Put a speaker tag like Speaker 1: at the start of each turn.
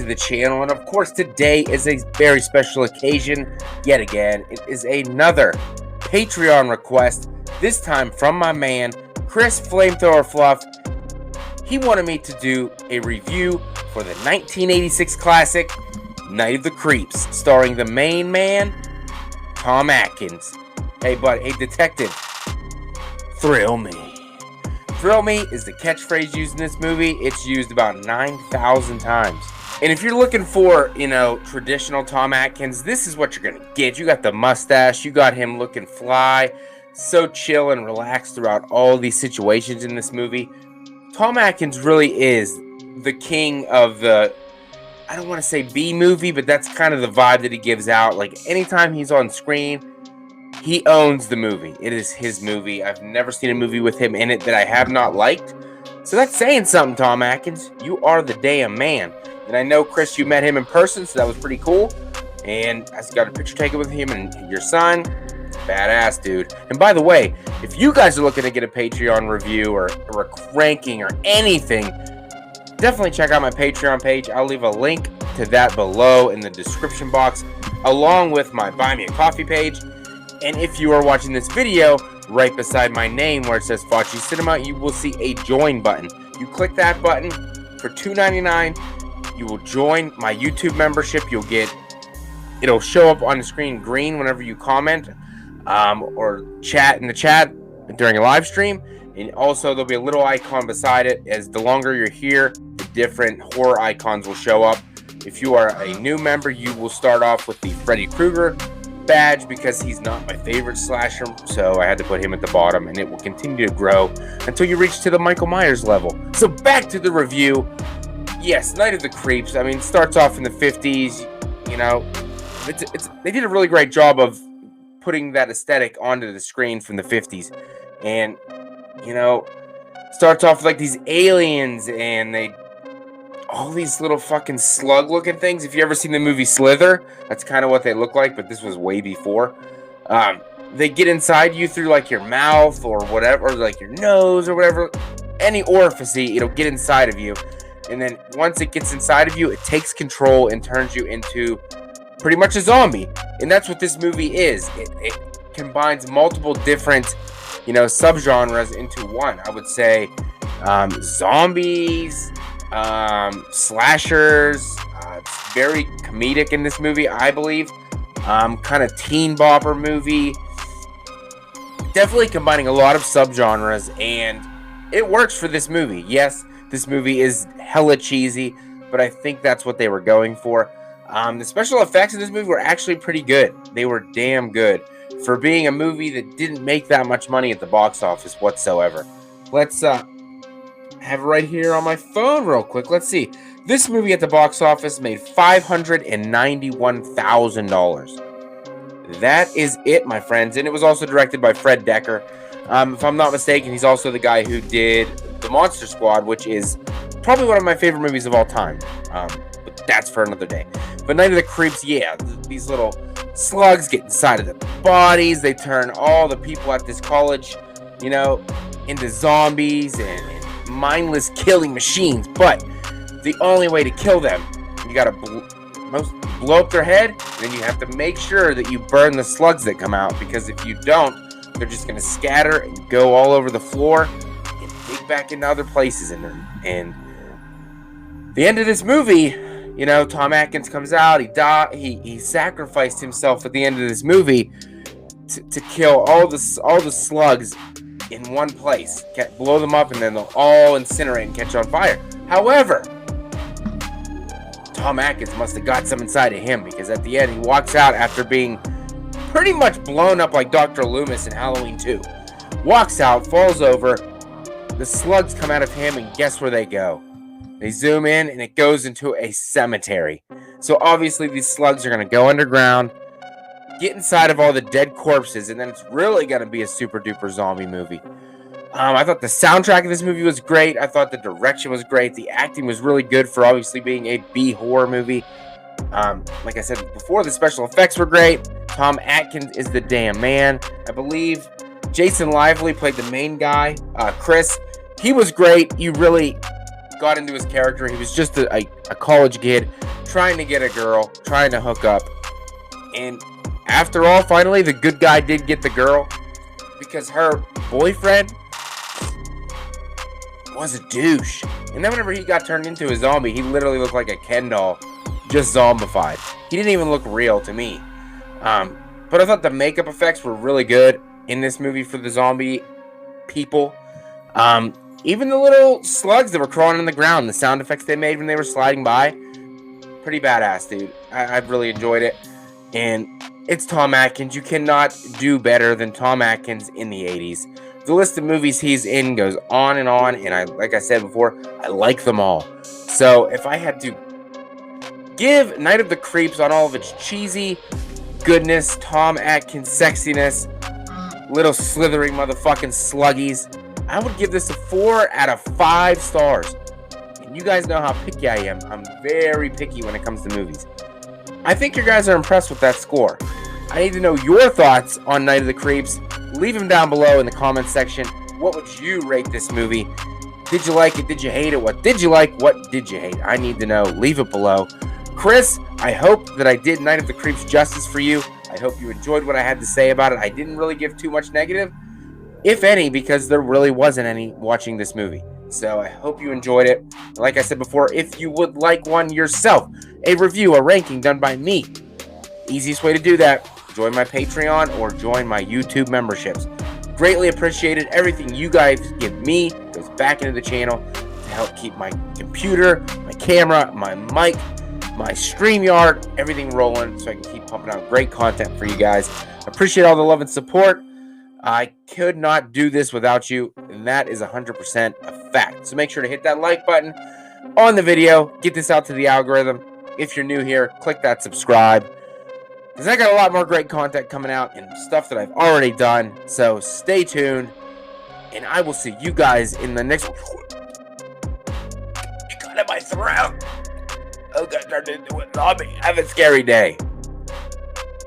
Speaker 1: to the channel, and of course today is a very special occasion yet again. It is another Patreon request, this time from my man Chris Flamethrower Fluff. He wanted me to do a review for the 1986 classic Night of the Creeps, starring the main man, Tom Atkins. Hey detective, thrill me. Thrill me is the catchphrase used in this movie. It's used about 9,000 times. And if you're looking for, traditional Tom Atkins, this is what you're going to get. You got the mustache. You got him looking fly. So chill and relaxed throughout all these situations in this movie. Tom Atkins really is the king of the, I don't want to say B movie, but that's kind of the vibe that he gives out. Like, anytime he's on screen, he owns the movie. It is his movie. I've never seen a movie with him in it that I have not liked. So that's saying something, Tom Atkins. You are the damn man. And I know, Chris, you met him in person, so that was pretty cool. And I got a picture taken with him and your son. Badass, dude. And by the way, if you guys are looking to get a Patreon review or a ranking or anything, definitely check out my Patreon page. I'll leave a link to that below in the description box, along with my Buy Me a Coffee page. And if you are watching this video, right beside my name where it says Faccis Cinema, you will see a join button. You click that button for $2.99. You will join my YouTube membership. It'll show up on the screen green whenever you comment or chat in the chat during a live stream. And also there'll be a little icon beside it. As the longer you're here, the different horror icons will show up. If you are a new member, you will start off with the Freddy Krueger badge because he's not my favorite slasher, so I had to put him at the bottom, and it will continue to grow until you reach to the Michael Myers level. So back to the review. Yes, Night of the Creeps. I mean, it starts off in the 50s. They did a really great job of putting that aesthetic onto the screen from the 50s, and starts off like these aliens and all these little fucking slug looking things. If you ever seen the movie Slither, that's kind of what they look like, but this was way before. They get inside you through like your mouth or whatever, or like your nose or whatever, any orifice, it'll get inside of you. And then once it gets inside of you, it takes control and turns you into pretty much a zombie. And that's what this movie is. It combines multiple different, subgenres into one. I would say zombies, slashers. It's very comedic in this movie, I believe. Kind of teen bopper movie. Definitely combining a lot of subgenres, and it works for this movie. Yes, this movie is hella cheesy, but I think that's what they were going for. The special effects in this movie were actually pretty good. They were damn good for being a movie that didn't make that much money at the box office whatsoever. Let's have it right here on my phone real quick. Let's see. This movie at the box office made $591,000. That is it, my friends. And it was also directed by Fred Decker. If I'm not mistaken, he's also the guy who did The Monster Squad, which is probably one of my favorite movies of all time. But that's for another day. But Night of the Creeps, yeah, these little slugs get inside of the bodies. They turn all the people at this college, into zombies and mindless killing machines. But the only way to kill them, you gotta blow up their head, and then you have to make sure that you burn the slugs that come out, because if you don't, they're just gonna scatter and go all over the floor and dig back into other places. And the end of this movie, Tom Atkins comes out. He sacrificed himself at the end of this movie to kill all the slugs in one place, blow them up, and then they'll all incinerate and catch on fire. However, Tom Atkins must have got some inside of him, because at the end he walks out after being pretty much blown up like Dr. Loomis in Halloween 2. Walks out, falls over, the slugs come out of him, and guess where they go? They zoom in, and it goes into a cemetery. So obviously these slugs are going to go underground, get inside of all the dead corpses, and then it's really going to be a super duper zombie movie. I thought the soundtrack of this movie was great. I thought the direction was great. The acting was really good for obviously being a B horror movie. Like I said before, the special effects were great. Tom Atkins is the damn man. I believe Jason Lively played the main guy, Chris. He was great. You really got into his character. He was just a college kid trying to get a girl, trying to hook up. And after all, finally, the good guy did get the girl because her boyfriend was a douche. And then whenever he got turned into a zombie, he literally looked like a Ken doll, just zombified. He didn't even look real to me. But I thought the makeup effects were really good in this movie for the zombie people. Even the little slugs that were crawling on the ground, the sound effects they made when they were sliding by, pretty badass, dude. I really enjoyed it. And it's Tom Atkins. You cannot do better than Tom Atkins in the 80s. The list of movies he's in goes on, and like I said before, I like them all. So if I had to give Night of the Creeps on all of its cheesy goodness, Tom Atkins sexiness, little slithering motherfucking sluggies, I would give this a 4 out of 5 stars. And you guys know how picky I am. I'm very picky when it comes to movies. I think you guys are impressed with that score. I need to know your thoughts on Night of the Creeps. Leave them down below in the comments section. What would you rate this movie? Did you like it? Did you hate it? What did you like? What did you hate? I need to know. Leave it below. Chris, I hope that I did Night of the Creeps justice for you. I hope you enjoyed what I had to say about it. I didn't really give too much negative, if any, because there really wasn't any watching this movie. So I hope you enjoyed it. Like I said before, if you would like one yourself, a review, a ranking done by me, easiest way to do that, join my Patreon or join my YouTube memberships. Greatly appreciated. Everything you guys give me goes back into the channel to help keep my computer, my camera, my mic, my StreamYard, everything rolling so I can keep pumping out great content for you guys. Appreciate all the love and support. I could not do this without you, and that is 100% a fact. So make sure to hit that like button on the video. Get this out to the algorithm. If you're new here, click that subscribe, because I got a lot more great content coming out and stuff that I've already done. So stay tuned, and I will see you guys in the next one. You got in my throat. Oh, got turned into a zombie. Have a scary day.